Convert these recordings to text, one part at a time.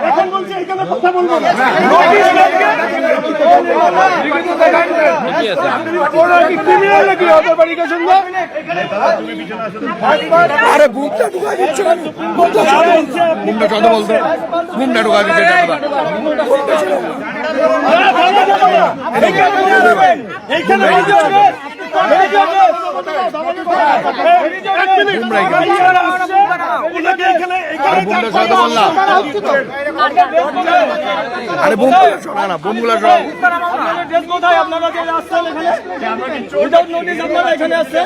এখন বলছি এখানে কথা বলবো না। আরে বুকটা ঢুকা দিচ্ছে বুকটা কত বলতে বুকটা ঢুকা দিচ্ছে আরে বোমগুলো শোনা না বোমগুলো কোথায় আপনারা আসছেন এখানে আসছেন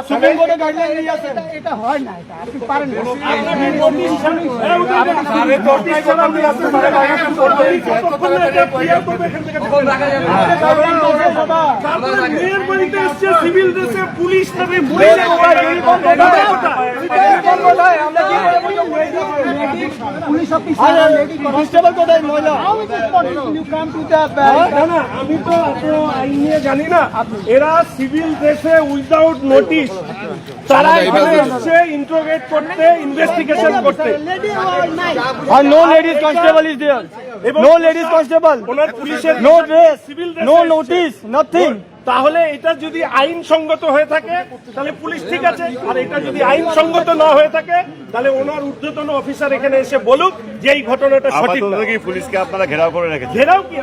সুপ্রিম কোর্টের গাইডলাইন নিয়ে আসেন। এটা হয় না, এটা আপনি পারেন না। সিভিল দেশে পুলিশ নেবে পুলিশ অফিসার কনস্টেবল কোথায় মহিলা? আমি তো আইন নিয়ে জানি না। এরা সিভিল দেশে উইদাউট নোটিশ তারা এখানে এসছে ইন্টারোগেট করতে, ইনভেস্টিগেশন করতে। আর no ladies constable is there, no ladies constable, ওনার পুলিশের no dress, civil no notice, nothing. তাহলে এটা যদি আইনসঙ্গত হয়ে থাকে তাহলে পুলিশ ঠিক আছে, আর এটা যদি আইনসঙ্গত না হয়ে থাকে তাহলে ওনার ঊর্ধ্বতন অফিসার এখানে এসে বলুক যে এই ঘটনাটা সঠিক না। পুলিশকে আপনারা ঘেরাও করে রেখেছেন। ঘেরাও কি,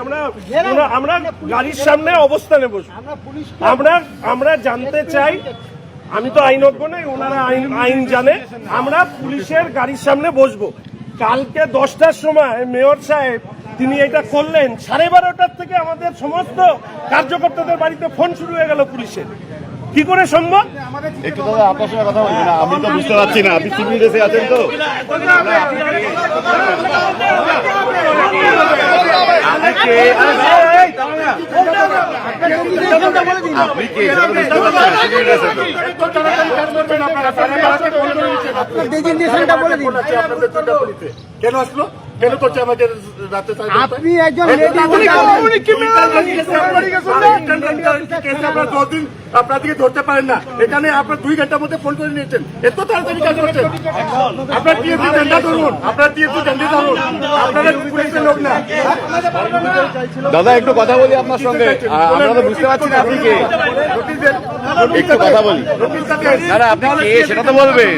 আমরা গাড়ির সামনে অবস্থানে বসবো। আমরা জানতে চাই, আমি তো আইনজ্ঞ নই, ওনারা আইন জানে। আমরা পুলিশের গাড়ির সামনে বসবো। কালকে 10টার সময় মেয়র সাহেব তিনি এটা করলেন, 12:30 থেকে আমাদের সমস্ত কার্যকর্তাদের বাড়িতে ফোন শুরু হয়ে গেল পুলিশের। কি করে সম্ভব? একটু দাদা আপনার সঙ্গে কথা বলছি না, আমি তো বুঝতে পারছি না, আপনি সিভিল ড্রেসে আছেন তো। আপনি কে বুঝতে পারছেন? কেন আসলো, কেন করছে আমাকে রাতে? আপনি একজন আপনার দিকে ধরতে পারেন না, এখানে আপনার 2 ঘন্টার মধ্যে ফোন করে নিয়েছেন। এত তাড়াতাড়ি কাজ করছেন। আপনার টিএসপি ঝান্ডা ধরুন, আপনার টিএসপি ঝান্ডা ধরুন, আপনারা পুলিশের লোক না। দাদা একটু কথা বলি আপনার সঙ্গে, আমরা তো বুঝতে পারছি না আপনি কে। একটু কথা বলি, দাদা আপনি কে সেটা তো বলবেন।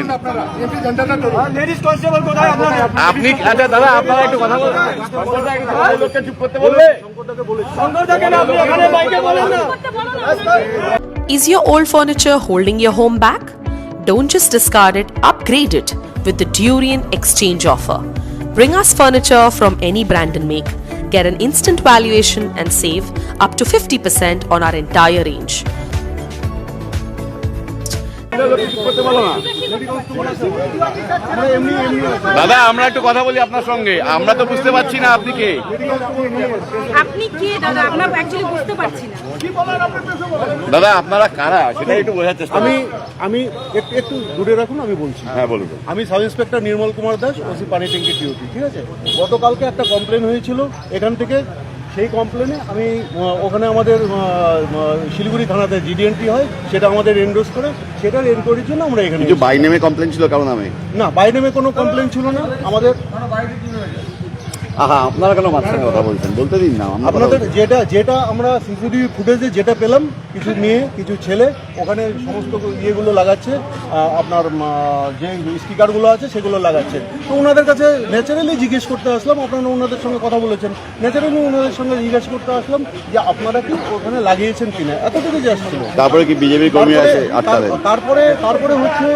লেডিস কনস্টেবল কোথায় আপনারা? আপনি আচ্ছা দাদা আপনারা একটু কথা বলবেন, লোককে চুপ করতে বলবে। Is your old furniture holding your home back? Don't just discard it, upgrade it with the Durian Exchange offer. Bring us furniture from any brand and make. Get an instant valuation and save up to 50% on our entire range. দাদা আমরা একটু কথা বলি আপনার সঙ্গে, আমরা তো বুঝতে পারছি না আপনি কে। আপনি কে দাদা, আমরা অ্যাকচুয়ালি বুঝতে পারছি না। দাদা আপনারা কারা সেটা একটু বোঝার চেষ্টা। আমি একটু দূরে রাখুন, আমি বলছি। হ্যাঁ বলুন। আমি সাব ইন্সপেক্টর নির্মল কুমার দাস, ওসি পানি ট্যাঙ্কি ডিউটি। ঠিক আছে, গতকালকে একটা কমপ্লেন হয়েছিল এখান থেকে। সেই কমপ্লেনে আমি ওখানে আমাদের শিলিগুড়ি থানাতে জিডিএনটি হয়, সেটা আমাদের এন্ডোর্স করে, সেটার এনকোয়ারির জন্য আমরা এখানে। বাই নেমে কমপ্লেন ছিল কারো নামে? না, বাই নেমে কোনো কমপ্লেন ছিল না আমাদের। আপনারা কেন মাঝখানে কথা বলছেন, বলতে দিন না। আপনাদের যেটা আমরা সিসিটিভি ফুটেজে যেটা পেলাম, কিছু মেয়ে কিছু ছেলে ওখানে সমস্ত ইয়েগুলো লাগাচ্ছে, আপনার যে স্টিকারগুলো আছে সেগুলো লাগাচ্ছে। তো ওনাদের কাছে ন্যাচারালি জিজ্ঞেস করতে আসলাম, আপনারা ওনাদের সঙ্গে কথা বলেছেন, ন্যাচারালি ওনাদের সঙ্গে জিজ্ঞেস করতে আসলাম যে আপনারা কি ওখানে লাগিয়েছেন কিনা, এতটুকু জাস্ট ছিল। তারপরে কি বিজেপি কর্মী আছে আটকালেন? তারপরে হচ্ছে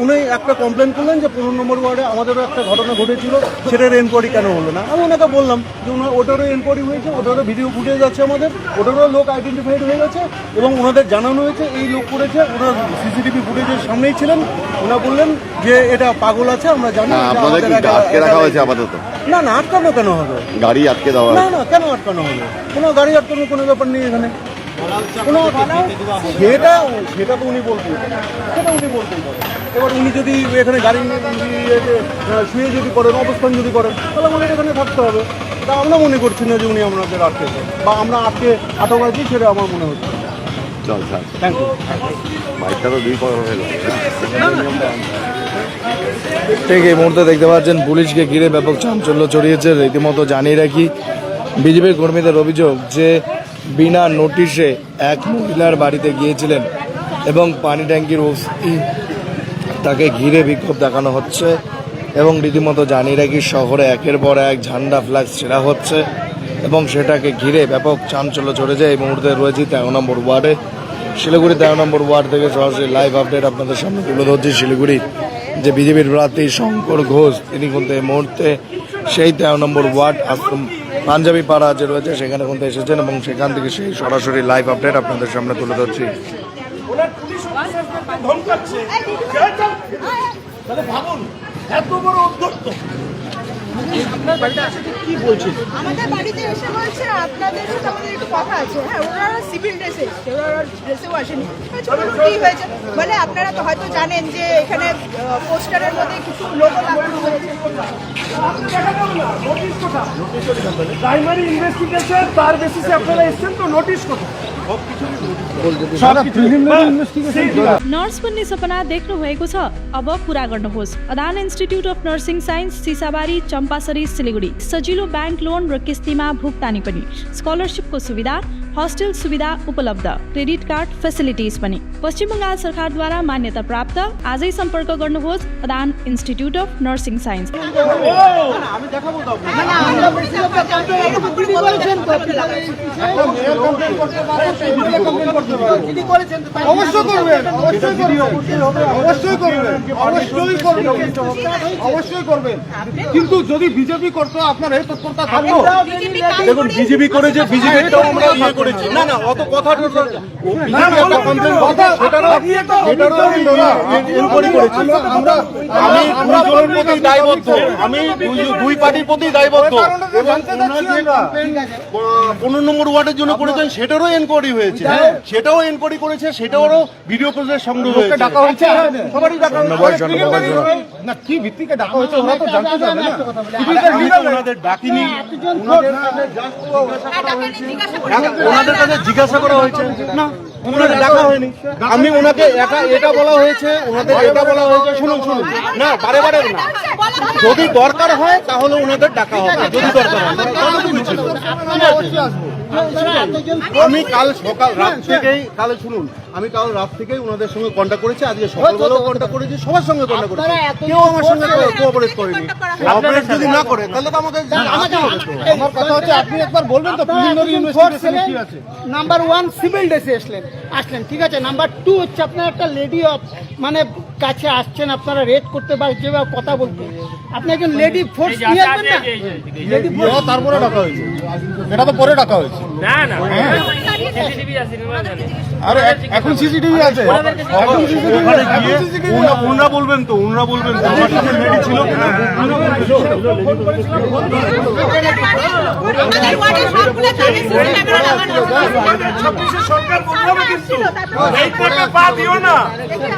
উনি একটা কমপ্লেন করলেন যে 15 নম্বর ওয়ার্ডে আমাদেরও একটা ঘটনা ঘটেছিল, সেটার এনকোয়ারি কেন হলো না। আমি ওনাকে বললাম যে ওটারও এনকোয়ারি হয়েছে, ওটারও ভিডিও ফুটেজ আছে আমাদের, ওটারও লোক আইডেন্টিফাইড হয়ে গেছে এবং ওনাদের জানানো হয়েছে এই লোক করেছে। ওনার সিসিটিভি ফুটেজের সামনেই ছিলেন। ওনারা বললেন যে এটা পাগল আছে, আমরা জানি। আপনাদের কি আটকে রাখা হয়েছে আপাতত? না, আটকানো কেন হবে? গাড়ি আটকে দেওয়া? না, কেন আটকানো হবে? কোনো গাড়ি আটকানোর কোনো ব্যাপার নেই এখানে। সেটা তো উনি বলতেই পারেন, সেটা উনি বলতেই পারেন। এবার উনি যদি এখানে গাড়ি শুয়ে যদি করেন, অবস্থান যদি করেন, তাহলে আমাদের এখানে থাকতে হবে। তা আমরা মনে করছি না যে উনি আমাদের আটকেছে বা আমরা আটক আছি, সেটা আমার মনে হচ্ছে। ঠিক এই মুহূর্তে দেখতে পাচ্ছেন পুলিশকে ঘিরে ব্যাপক চাঞ্চল্য ছড়িয়েছে। রীতিমতো জানিয়ে রাখি, বিজেপি কর্মীদের অভিযোগ যে বিনা নোটিশে এক মহিলার বাড়িতে গিয়েছিলেন এবং পানি ট্যাঙ্কির ওসি তাকে ঘিরে বিক্ষোভ দেখানো হচ্ছে এবং রীতিমতো জানিয়ে রাখি শহরে একের পর এক ঝান্ডা ফ্ল্যাগ ছেঁড়া হচ্ছে এবং সেটাকে ঘিরে ব্যাপক চাঞ্চল্য ছড়েছে। এই মুহূর্তে রয়েছি 13 নম্বর ওয়ার্ডে, শিলিগুড়ি 13 নম্বর ওয়ার্ড থেকে সরাসরি লাইভ আপডেট আপনাদের সামনে তুলে ধরছি। শিলিগুড়ির যে বিজেপির প্রার্থী শঙ্কর ঘোষ, তিনি কিন্তু এই মুহূর্তে সেই 13 নম্বর ওয়ার্ড আশ্রম পাঞ্জাবি পাড়া যে রয়েছে সেখানে কিন্তু এসেছেন এবং সেখান থেকে সেই সরাসরি লাইভ আপডেট আপনাদের সামনে তুলে ধরছি। ওনার পুলিশ অফিসারদেরকে ধমকাচ্ছে। তাহলে ভাবুন এত বড় উদ্যোক্ত। আমাদের বাড়িতে এসে বলছে আপনাদের সাথে আমাদের একটু কথা আছে। হ্যাঁ, ওনারা সিভিল ড্রেসে এসছে, ওনারা ড্রেসেও আসেনি। কি হয়েছে বলে আপনারা তো হয়তো জানেন যে এখানে পোস্টারের মধ্যে কিছু লোগো লাগানো হয়েছে। প্রাইমারি ইনভেস্টিগেশন তার বেসিসে আপনারা এসেছেন, তো নোটিশ কোথায়? नर्स बन्ने सपना देख्नु भएको छ? अब पूरा गर्नुहोस्। Adan institute of nursing science, Sisabari, Champasari, Siliguri. सजिलो ब्याङ्क लोन र किस्तीमा भुक्तानी पनि, स्कलरसिपको सुविधा, हस्टेल सुविधा उपलब्ध, क्रेडिट कार्ड फेसिलिटिज पनि। पश्चिम बङ्गाल सरकारद्वारा मान्यता प्राप्त। आजै सम्पर्क गर्नुहोस् Adan institute of nursing signs. অবশ্যই করবেন, কিন্তু যদি বিজেপি করতো আপনার এই তৎপরতা থাকতো। দেখুন বিজেপি করেছে, বিজেপিটাও আমরা ইয়ে করেছি। না না অত কথা আমি দুজনের প্রতি দায়বদ্ধ, আমি দুই পার্টির প্রতি দায়বদ্ধ। 15 নম্বর ওয়ার্ডের জন্য করেছেন সেটারও এনকোয়ারি হয়েছে, সেটাও এনকোয়ারি করেছে, সেটাও ভিডিও ফুটেজ সংগ্রহ হয়েছে। ডাকা হয়েছে, সবারই ডাকা না, কি ভিত্তিকে ডাকা হয়েছে ওরা তো জানতে চাবে না। ওনাদের ডাকিনি, ওনাদের কাছে জিজ্ঞাসা করা হয়েছে না, ওনাদের ডাকা হয়নি। আমি ওনাকে এটা বলা হয়েছে, ওনাদের এটা বলা হয়েছে। শুনুন শুনুন, না বারে বারে না, যদি দরকার হয় তাহলে ওনাদের ডাকা হবে, যদি দরকার হয়। আমি কাল সকাল রাত থেকেই, কালে শুনুন, আমি কাল রাত থেকেই ওনাদের সঙ্গে কন্ট্যাক্ট করেছি, আজকে সকালবেলাও কন্ট্যাক্ট করেছি, সবার সঙ্গে কন্ট্যাক্ট করেছি, কেউ আমার সঙ্গে কোঅপারেট করেনি। কোঅপারেট যদি না করে তাহলে তো আমাদের আসতে হবে। তো আমার কথা হচ্ছে আপনি একবার বলবেন তো প্রিলিমিনারি ইনভেস্টিগেশন কি আছে। নাম্বার 1 সিভিল ড্রেসে আসলেন, ঠিক আছে। নাম্বার 2 হচ্ছে আপনার একটা লেডি মানে কাছে আসছেন, আপনারা রেড করতে বা যেভাবে কথা বলতে, আপনি একজন লেডি ফোর্স নিয়ে আসবেন না, লেডি ফোর্স তারপরে ডাকা হয়েছে, এটা তো পরে ডাকা হয়েছে। না না, আরে এখন সিসিটিভি আছে, এখন ওখানে গিয়ে ওনারা বলবেন তো, ওনারা বলবেন তো আমার সাথে লেডি ছিল কিনা। সরকার বদলাবে কিন্তু, এই ট্র্যাপে পা দিও না।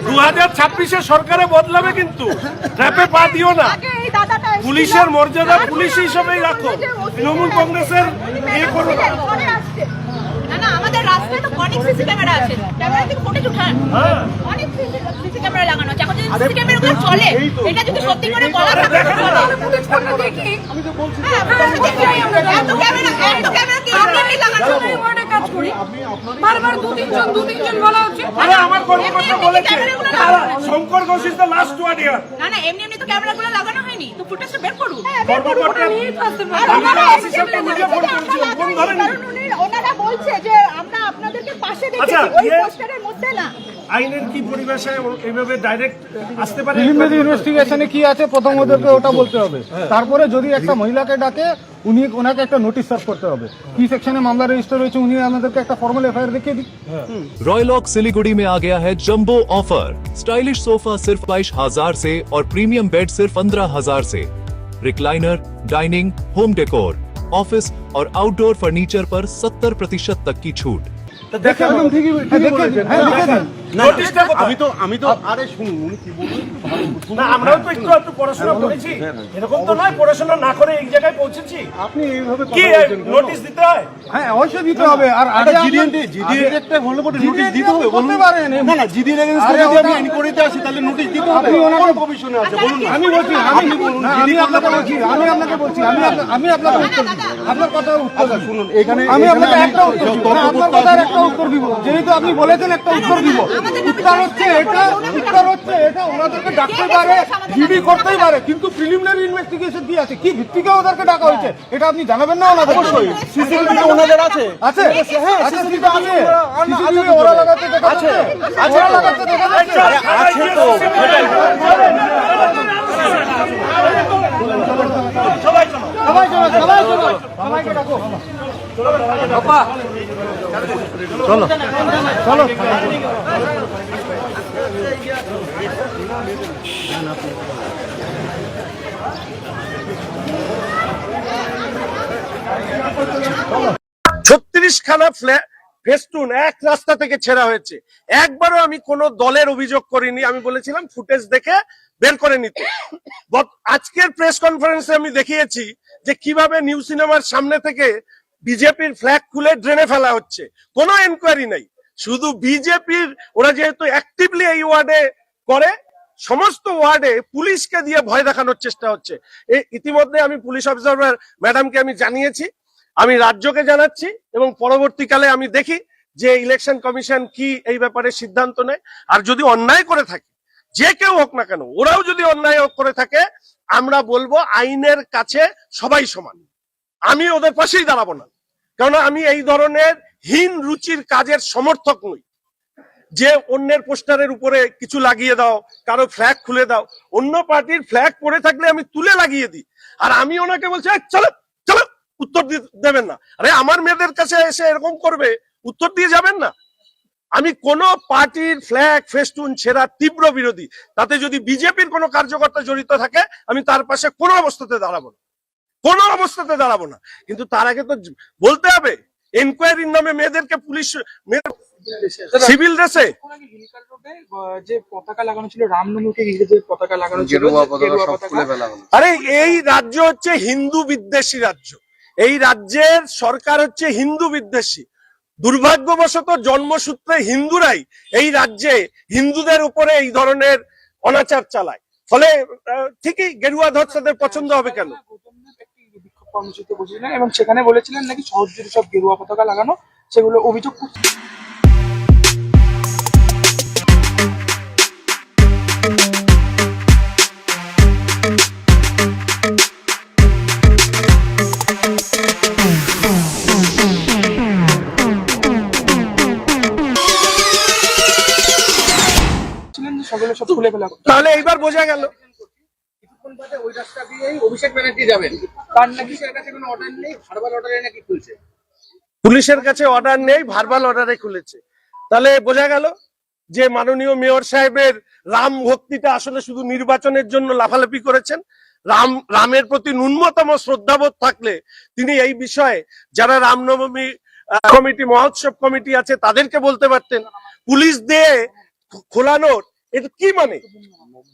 2026 সরকারে বদলাবে কিন্তু, ট্র্যাপে পা দিও না। পুলিশের মর্যাদা পুলিশ হিসেবেই রাখো, তৃণমূল কংগ্রেসের ইয়ে করো না। না, আমাদের রাস্তায় তো অনেক সিসি ক্যামেরা আছে, ক্যামেরা থেকে ফুটেজ উঠান, অনেক সিসি ক্যামেরা লাগানো আছে। এখন যদি সিসি ক্যামেরাগুলো চলে, এটা যদি সত্যি করে বলা থাকে তাহলে ফুটেজ করে দেখি। আমি তো বলছি এত ক্যামেরা কি আপনি লাগানো? আমি ওয়ার্ডে কাজ করি, বারবার দু তিনজন বলা হচ্ছে। আরে আমার কর্মকর্তা বলেছে Shankar Ghosh is the last word here. না না, এমনি তো ক্যামেরাগুলো লাগানো হয়নি, তো ফুটেজটা বের করুন। কর্মকর্তা ওনারা বলছে যে আমরা আপনাদেরকে পাশে দেখেছি, ওই পোস্টারের মধ্যে না। আইনের কি পরিভাষায় এইভাবে ডাইরেক্ট আসতে পারে? প্রিলিমিনারি ইনভেস্টিগেশনে কি আছে প্রথম ওদেরকে ওটা বলতে হবে, তারপরে যদি একটা মহিলাকে ডাকে ওনাকে একটা নোটিশ সার্ভ করতে হবে, কি সেকশনে মামলা রেজিস্টার হয়েছে উনি আমাদেরকে একটা ফর্মাল এফআইআর দেখিয়ে দিক। रॉयलॉक सिलीगुड़ी में आ गया है जंबो ऑफर। स्टाइलिश सोफा सिर्फ 22,000 से और प्रीमियम बेड सिर्फ 15,000 से। Recliner, dining, home decor, office और आउटडोर फर्नीचर पर 70% तक की छूट। তো দেখেন ঠিকই বলেছেন, হ্যাঁ লিখে দিন। নোটিশটা কোথায়? আমি তো আরে শুনুন উনি কি বলবেন একটু ভালো শুনুন। না আমরাও তো একটু পড়াশোনা করেছি, এরকম তো নয় পড়াশোনা না করে এই জায়গায় পৌঁছেছি। আপনি এইভাবে কি কথা বলছেন কেন? নোটিশ দিতে হয়? হ্যাঁ অবশ্যই দিতে হবে। আর একটা জিডি একটা হলে পরে নোটিশ দিতে হবে বলুন। না না জিডির এগেইনস্টে যদি আমি ইনকোয়ারিতে আসি তাহলে নোটিশ দিতে হবে। আপনি ওনাকে- কোন প্রভিশনে আছে বলুন না। আমি বলছি আপনি বলুন না, জিডি আমি আপনাকে বলছি আমি আপনাকে উত্তর দিব। আপনার কথা উত্তর আচ্ছা, দিব। শুনুন এখানে আমি এখানে আপনাকে আমি একটা উত্তর দিব। তর্ক না, আপনার করতে কথার আসি- একটা উত্তর দিব। যেহেতু আপনি বলেছেন একটা উত্তর দিব, উত্তর হচ্ছে এটা ওনাদেরকে ডাকতে পারে, জিডি করতেই পারে, কিন্তু প্রিলিমিনারি ইনভেস্টিগেশন কি আছে, কি ভিত্তিকে ওদেরকে ডাকা হয়েছে এটা আপনি জানাবেন না ওনাদের? অবশ্যই সিসিটিভি ওনাদের আছে। আছে হ্যাঁ CCTV আছে। CCTV ওরা লাগাতে দেখা যাচ্ছে, ওরা লাগাতে দেখা যাচ্ছে। আছে তো সবাইকে ডাকো। খানা ফেস্টুন এক রাস্তা থেকে ছেঁড়া হয়েছে। একবারও আমি কোন দলের অভিযোগ করিনি, আমি বলেছিলাম ফুটেজ দেখে বের করে নিতে। আজকের প্রেস কনফারেন্সে আমি দেখিয়েছি যে কিভাবে নিউ সিনেমার সামনে থেকে বিজেপির ফ্ল্যাগ খুলে ড্রেনে ফেলা হচ্ছে, কোনো এনকোয়ারি নাই। শুধু বিজেপির ওরা যেহেতু অ্যাক্টিভলি এই ওয়ার্ডে করে, সমস্ত ওয়ার্ডে পুলিশকে দিয়ে ভয় দেখানোর চেষ্টা হচ্ছে। ইতিমধ্যে আমি পুলিশ অবজারভার ম্যাডামকে আমি জানিয়েছি, আমি রাজ্যকে জানাচ্ছি, এবং পরবর্তীকালে আমি দেখি যে ইলেকশন কমিশন কি এই ব্যাপারে সিদ্ধান্ত নেয়। আর যদি অন্যায় করে থাকে, যে কেউ হোক না কেন, ওরাও যদি অন্যায় করে থাকে, আমরা বলবো আইনের কাছে সবাই সমান। আমি ওদের পাশেই দাঁড়াবো না, কারণ আমি এই ধরনের হীন রুচির কাজের সমর্থক নই। যে অন্যের পোস্টারের উপরে কিছু লাগিয়ে দাও, কারো ফ্ল্যাগ খুলে দাও, অন্য পার্টির ফ্ল্যাগ পড়ে থাকলে আমি তুলে লাগিয়ে দিই, আর আমি ওনাকে বলছি চলো চলো উত্তর দেবেন না। আরে আমার মেয়েদের কাছে এসে এরকম করবে, উত্তর দিয়ে যাবেন না? আমি কোন পার্টির ফ্ল্যাগ ফেস্টুন ছেঁড়া তীব্র বিরোধী। তাতে যদি বিজেপির কোনো কার্যকর্তা জড়িত থাকে, আমি তার পাশে কোনো অবস্থাতে দাঁড়াবো না, কোনো অবস্থাতে দাঁড়াবো না। কিন্তু তার আগে তো বলতে হবে, এনকোয়ারির নামে মেয়েদেরকে পুলিশ সিভিল ড্রেসে যে পতাকা লাগানো ছিল, রামনবমীকে ঘিরে যে পতাকা লাগানো ছিল, গেরুয়া পতাকা। আরে এই রাজ্য হচ্ছে হিন্দু বিদ্বেষী রাজ্য, এই রাজ্যের সরকার হচ্ছে হিন্দু বিদ্বেষী। দুর্ভাগ্যবশত জন্মসূত্রে হিন্দুরাই এই রাজ্যে হিন্দুদের উপরে এই ধরনের অনাচার চালায়। ফলে ঠিকই গেরুয়া ধ্বজ তাদের পছন্দ হবে কেন? বিক্ষোভ কর্মসূচিতে বসেছিলেন এবং সেখানে বলেছিলেন নাকি শহর জুড়ে সব গেরুয়া পতাকা লাগানো, সেগুলো অভিযোগ করছে। তাহলে এইবার বোঝা গেল ওই রাস্তা দিয়েই অভিষেক ব্যানার্জি যাবেন, তার নাকি সের কাছে কোনো অর্ডার নেই, ভার্বাল অর্ডারে নাকি খুলছে। পুলিশের কাছে অর্ডার নেই, ভার্বাল অর্ডারে খুলেছে। তাহলে বোঝা গেল যে মাননীয় মেয়র সাহেবের রাম ভক্তিটা আসলে শুধু নির্বাচনের জন্য লাফালাফি করেছেন। রামের প্রতি ন্যূনতম শ্রদ্ধাবোধ থাকলে তিনি এই বিষয়ে যারা রামনবমী কমিটি, মহোৎসব কমিটি আছে তাদেরকে বলতে পারতেন। পুলিশ দিয়ে খোলানোর এটা কি মানে?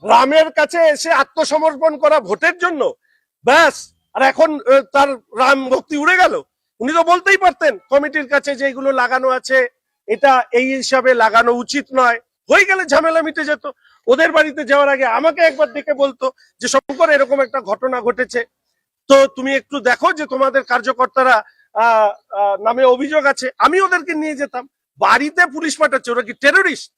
রামের কাছে এসে আত্মসমর্পণ করা ভোটের জন্য, ব্যাস। আর এখন তার রাম ভক্তি উড়ে গেল। উনি তো বলতেই পারতেন কমিটির কাছে যে এগুলো লাগানো আছে, এটা এই হিসাবে লাগানো উচিত নয়, হয়ে গেলে ঝামেলা মিটে যেত। ওদের বাড়িতে যাওয়ার আগে আমাকে একবার ডেকে বলতো যে শঙ্কর এরকম একটা ঘটনা ঘটেছে, তো তুমি একটু দেখো যে তোমাদের কার্যকর্তারা নামে অভিযোগ আছে। আমি ওদেরকে নিয়ে যেতাম। বাড়িতে পুলিশ পাঠাচ্ছে, ওরা কি টেরোরিস্ট?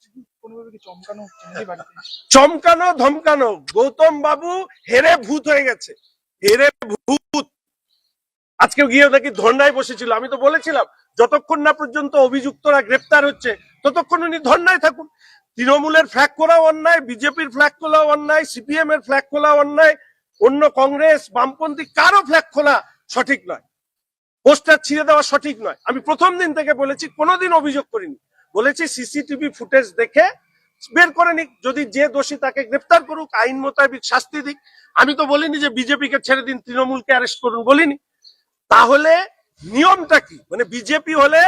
চমকানো ধমকানো। গৌতম বাবু হেরে ভূত হয়ে গেছে, হেরে ভূত। আজকে গিয়ে নাকি ধর্নায় বসেছিল। আমি তো বলেছিলাম যতক্ষণ না পর্যন্ত অভিযুক্তরা গ্রেপ্তার হচ্ছে ততক্ষণ উনি ধর্নায় থাকুন। তৃণমূলের ফ্ল্যাগ খোলাও অন্যায়, বিজেপির ফ্ল্যাগ খোলাও অন্যায়, সিপিএম এর ফ্ল্যাগ খোলাও অন্যায়, অন্য কংগ্রেস বামপন্থী কারো ফ্ল্যাগ খোলা সঠিক নয়, পোস্টার ছিঁড়ে দেওয়া সঠিক নয়। আমি প্রথম দিন থেকে বলেছি, কোনোদিন অভিযোগ করিনি। বলেছি সিসিটিভি ফুটেজ দেখে বের করে নিক, যদি যে দোষী তাকে গ্রেপ্তার করুক, আইন মোতাবেক শাস্তি দিক। আমি তো বলিনি যে বিজেপিকে ছেড়ে দিন, তৃণমূলকে অ্যারেস্ট করুন, বলিনি। তাহলে নিয়মটা কি? মানে বিজেপি হলে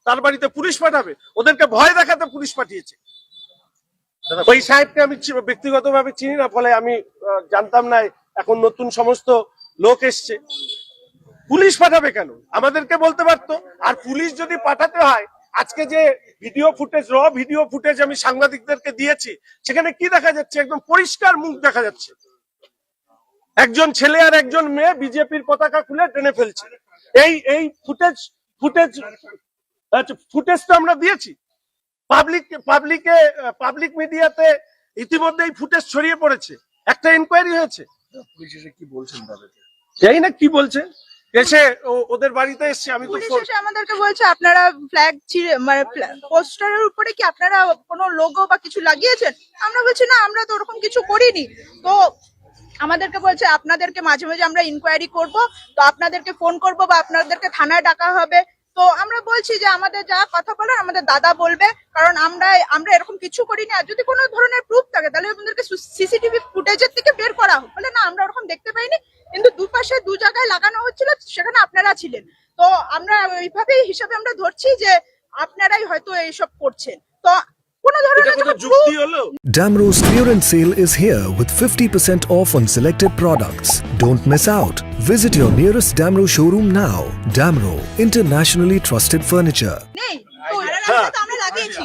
তার বাড়িতে পুলিশ পাঠাবে, ওদেরকে ভয় দেখাতে পুলিশ পাঠিয়েছে। ওই সাহেবকে আমি ব্যক্তিগতভাবে চিনি না, ফলে আমি জানতাম না। এখন নতুন সমস্ত লোক এসছে, পুলিশ পাঠাবে কেন? আমাদেরকে বলতে পারতো। আর পুলিশ যদি পাঠাতে হয়, আজকে যে ভিডিও ফুটেজ, র ভিডিও ফুটেজ আমি সাংবাদিকদেরকে দিয়েছি, সেখানে কি দেখা যাচ্ছে? একদম পরিষ্কার মুখ দেখা যাচ্ছে। একজন ছেলে আর একজন মেয়ে বিজেপির পতাকা খুলে টেনে ফেলছে। এই ফুটেজ তো আমরা দিয়েছি পাবলিক মিডিয়াতে। ইতিমধ্যে এই ফুটেজ ছড়িয়ে পড়েছে, একটা ইনকোয়ারি হয়েছে। কি বলছেন তাদেরকে? জানি না কি বলছে। এসে ওদের বাড়িতে এসছে, আমি তো পুলিশ এসে আমাদেরকে বলছে আপনারা ফ্ল্যাগ মানে পোস্টারের উপরে কি আপনারা কোনো লোগো বা কিছু লাগিয়েছেন? আমরা বলছি না, আমরা তো ওরকম কিছু করিনি। তো আমাদেরকে বলছে আপনাদেরকে মাঝে মাঝে আমরা ইনকোয়ারি করব, তো আপনাদেরকে ফোন করব বা আপনাদেরকে থানায় ডাকা হবে। তো আমরা বলছি যে আমাদের যা কথা বলার আমাদের দাদা বলবে, কারণ আমরা এরকম কিছু করিনি। আর যদি কোনো ধরনের প্রুফ থাকে তাহলে আমাদেরকে সিসিটিভি ফুটেজের থেকে বের করা হোক। বলে না, আমরা ওরকম দেখতে পাইনি, কিন্তু দুপাশে দু জায়গায় লাগানো হচ্ছিল, সেখানে আপনারা ছিলেন। তো আমরা ওইভাবেই হিসাবে আমরা ধরছি যে আপনারাই হয়তো এইসব করছেন। তো কোনো ধরনের যুক্তি হলো? Damro's clearance sale is here with 50% off on selected products. Don't miss out. Visit your nearest Damro showroom now. Damro, internationally trusted furniture. নেই, তো এই রাস্তা তো আমরা লাগিয়েছি।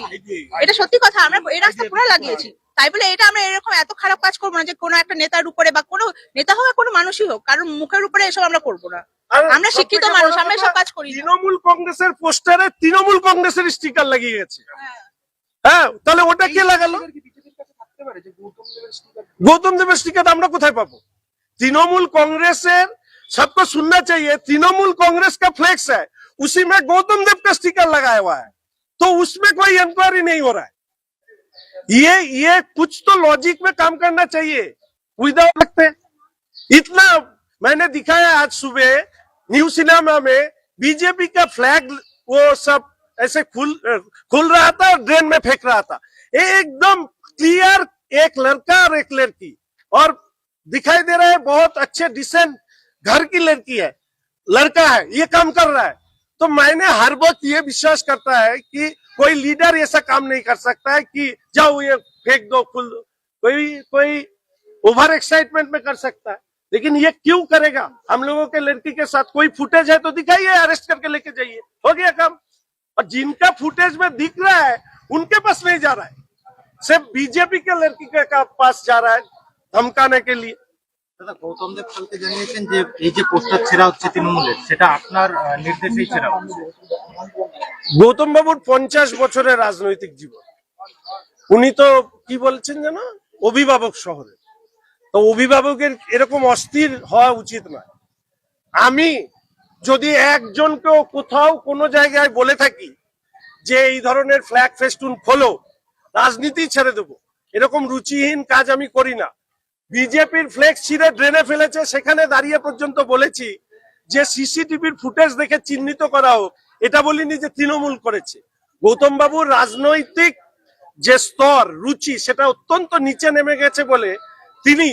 এটা সত্যি কথা, আমরা এই রাস্তা পুরো লাগিয়েছি। তাই বলে এটা আমরা এরকম এত খারাপ কাজ করবো না যে কোনো একটা নেতার উপরে বা কোনো নেতা হোক কোনো মানুষই হোক, কারণ মুখের উপরে এসব আমরা করবো না। আমরা শিক্ষিত মানুষ, আমরা এসব কাজ করি না। তৃণমূল কংগ্রেসের পোস্টারে তৃণমূল কংগ্রেসের স্টিকার লাগিয়ে গেছে। হ্যাঁ, তাহলে ওটা কে লাগালো? গৌতম দেবের স্টিকার আমরা কোথায় পাবো? तृणमूल कांग्रेस सबको सुनना चाहिए, तृणमूल कांग्रेस का फ्लैक्स है, उसी में गौतम देव का स्टिकर लगाया हुआ है, तो उसमें कोई इंक्वायरी नहीं हो रहा है। ये कुछ तो लॉजिक में काम करना चाहिए। विदाउट लगते इतना मैंने दिखाया आज सुबह न्यू सिनेमा में बीजेपी का फ्लैग वो सब ऐसे खुल रहा था और ड्रेन में फेंक रहा था। एकदम क्लियर एक लड़का और एक लड़की, और दिखाई दे रहा है बहुत अच्छे डिसेंट घर की लड़की है, लड़का है, ये काम कर रहा है। तो मैंने हर वक्त ये विश्वास करता है कि कोई लीडर ऐसा काम नहीं कर सकता है कि जाओ ये फेंक दो, खुल दो। कोई ओवर एक्साइटमेंट में कर सकता है, लेकिन ये क्यों करेगा? हम लोगों के लड़की के साथ कोई फुटेज है तो दिखाइए, अरेस्ट करके लेके जाइए, हो गया काम। और जिनका फुटेज में दिख रहा है उनके पास नहीं जा रहा है, सिर्फ बीजेपी के लड़की के पास जा रहा है धमकाने के लिए। দাদা, গৌতম দেব কালকে জানিয়েছেন যে এই যে পোস্টার ছেঁড়া হচ্ছে তৃণমূলের, সেটা আপনার নির্দেশেই ছেঁড়া হচ্ছে। গৌতম বাবুর 50 বছরের রাজনৈতিক জীবন, উনি তো কি বলছেন যেন অভিভাবক শহরে, তো অভিভাবকের এরকম অস্থির হওয়া উচিত নয়। আমি যদি একজনকেও কোথাও কোনো জায়গায় বলে থাকি যে এই ধরনের ফ্ল্যাগ ফেস্টুন খোলো, রাজনীতি ছেড়ে দেবো, এরকম রুচিহীন কাজ আমি করি না। বিজেপির ফ্লেক্স ছিঁড়ে ড্রেনে ফেলেছে, সেখানে দাঁড়িয়ে পর্যন্ত বলেছি যে সিসিটিভির ফুটেজ দেখে চিহ্নিত করা হোক, এটা বলিনি যে তৃণমূল করেছে। গৌতম বাবুর রাজনৈতিক যে স্তর রুচি সেটা অত্যন্ত নিচে নেমে গেছে বলে তিনি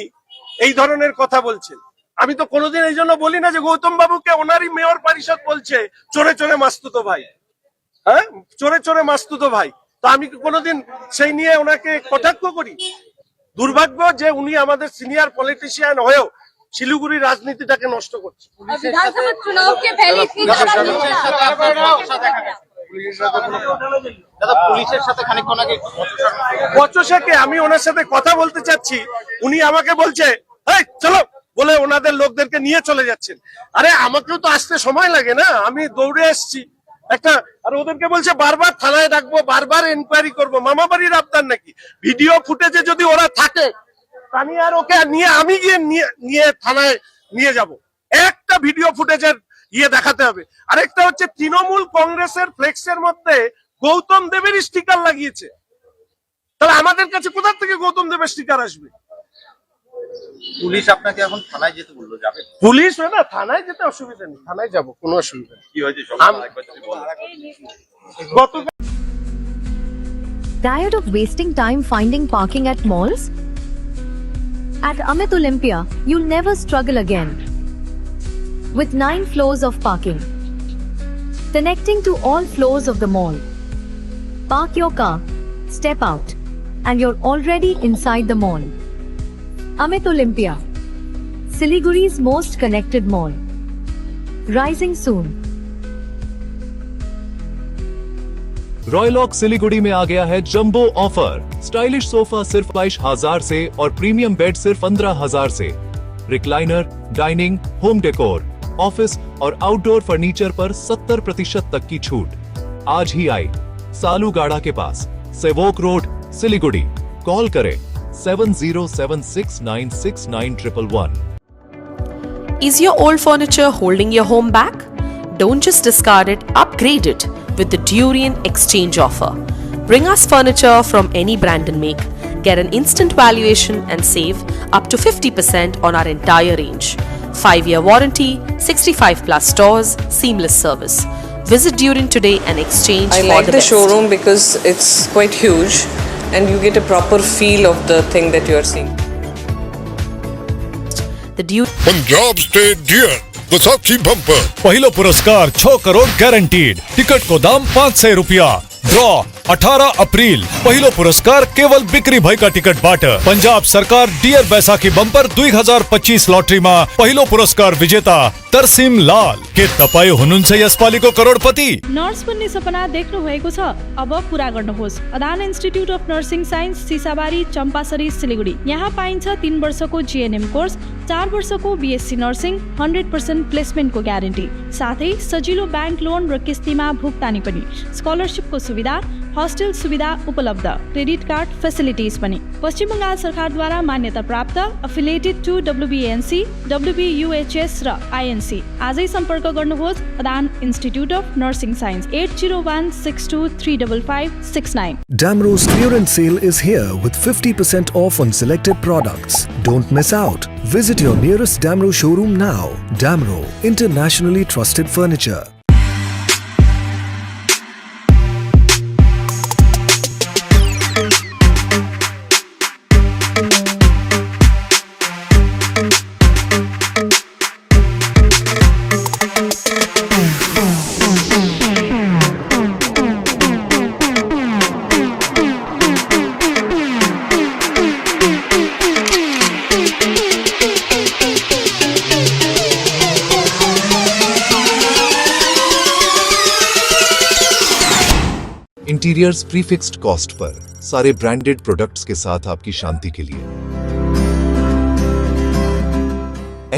এই ধরনের কথা বলছেন। আমি তো কোনোদিন এই জন্য বলি না যে গৌতম বাবুকে ওনারই মেয়র পরিষদ বলছে চোরে চোরে মাস্তুতো ভাই, হ্যাঁ চোরে চোরে মাস্তুতো ভাই, তো আমি কোনোদিন সেই নিয়ে ওনাকে কটাক্ষ করি? দুর্ভাগ্য যে উনি আমাদের সিনিয়র পলিটিশিয়ান হয়েও শিলিগুড়ি রাজনীতিটাকে নষ্ট করছে। विधानसभा चुनाव के पहले পুলিশের সাথে খানিকক্ষণ আগে বচসাকে আমি ওনার সাথে কথা বলতে চাচ্ছি, উনি আমাকে বলছে এই চলো বলে ওনাদের লোকদেরকে নিয়ে চলে যাচ্ছেন। আরে আমাকেও তো আসতে সময় লাগে না, আমি দৌড়ে এসছি একটা, আর ওদেরকে বলছে বারবার থানায় ডাকবো, বারবার এনকোয়ারি করবো। মামা বাড়ির আবদার নাকি? ভিডিও ফুটেজে যদি ওরা থাকে আমি আর ওকে নিয়ে আমি গিয়ে নিয়ে থানায় নিয়ে যাব, একটা ভিডিও ফুটেজের ইয়ে দেখাতে হবে। আরেকটা হচ্ছে তৃণমূল কংগ্রেসের ফ্লেক্সের মধ্যে গৌতম দেবের স্টিকার লাগিয়েছে, তাহলে আমাদের কাছে কোথা থেকে গৌতম দেবের স্টিকার আসবে? পুলিশ আপনাকে এখন থানায় যেতে বললো, যাবে? পুলিশ না, থানায় যেতে অসুবিধা নেই, থানায় যাব, কোনো অসুবিধা নেই। কি হয়েছে গতকাল Tired of wasting time finding parking at malls? At Amit Olympia, you'll never struggle again. With 9 floors of parking, connecting to all floors of the mall. Park your car, step out, and you're already inside the mall. Amit Olympia, Siliguri's most connected mall. Rising soon. रॉयलॉक Siliguri में आ गया है jumbo offer. Stylish sofa सिर्फ 22,000 से और premium bed सिर्फ 15,000 से। Recliner, dining, home decor, office और outdoor furniture पर 70% तक की छूट। आज ही आई सालूगाड़ा के पास, सेवोक रोड, सिलीगुड़ी। कॉल करें 7076969111। Is your old furniture holding your home back? Don't just discard it, upgrade it with the Durian exchange offer. Bring us furniture from any brand and make. Get an instant valuation and save up to 50% on our entire range. 5-year warranty, 65+ stores, seamless service. Visit Durian today and exchange I for like the the best. showroom because it's quite huge and you get a proper feel of the thing that you are seeing. The Durian Punjab state dear Vaisakhi bumper पहिलो पुरस्कार 6 crore guaranteed. Ticket को दाम 500 रुपया। Draw 18 अप्रैल। पहिलो पुरस्कार केवल बिक्री भएका टिकटबाट। पंजाब सरकार डियर वैशाखी बम्पर 2025 लटरीमा पहिलो पुरस्कार विजेता तरसिम लाल। के तपाईँ हुनुहुन्छ यसपालिको करोडपति? नर्स बन्ने सपना देख्नु भएको छ? अब पूरा गर्नुहोस्। Adan institute of nursing science Sisabari Champasari Siliguri. यहाँ पाइन्छ 3 वर्षको जीएनएम कोर्स, 4 वर्षको बीएससी नर्सिङ, 100% प्लेसमेन्टको ग्यारेन्टी, साथै सजिलो ब्याङ्क लोन र किस्तीमा भुक्तानी पनि। स्कलरसिपको सुविधा, हस्टेल सुविधा उपलब्ध, क्रेडिट कार्ड फेसिलिटिज पनि। पश्चिम बङ्गाल सरकारद्वारा मान्यता प्राप्त, अफिलिएटेड टु WBNC, WBUHS र INC। आजै सम्पर्क गर्नुहोस् Adan institute of nursing science 8016235569। Damro's clearance sale is here with 50% off on selected products. Don't miss out. Visit your nearest Damro showroom now. Damro, internationally trusted furniture. Interiors prefixed cost per, सारे branded products के साथ आपकी शांति के लिए।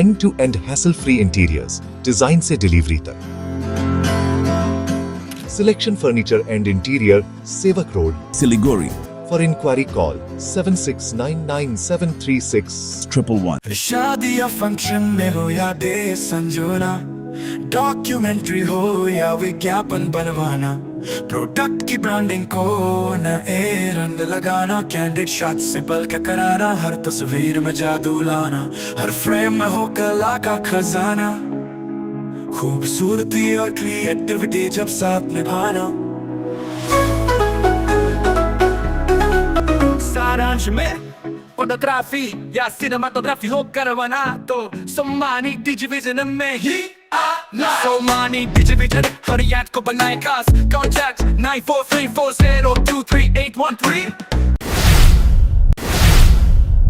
End to end hassle free interiors, design से delivery तक। Selection furniture and interior, Sevoke road, Siliguri. For inquiry call 7699736111। शादी या फंक्शन में हो या दे संजोना, डॉक्यूमेंट्री हो या विज्ञापन बनवाना, प्रोडक्ट की ब्रांडिंग को न रंग लगाना, कैंडिड शॉट से बल्क कराना, हर तस्वीर में जादू लाना, हर फ्रेम में हो कला का खजाना, खूबसूरती और क्रिएटिविटी जब साथ निभाना। सारांश में फोटोग्राफी या सिनेमाटोग्राफी हो करवाना तो सोमानी डिजिविजन में ही आना। सोमानी डिजिविजन हर याद को बनाए खास। कॉन्टैक्ट 9434023813।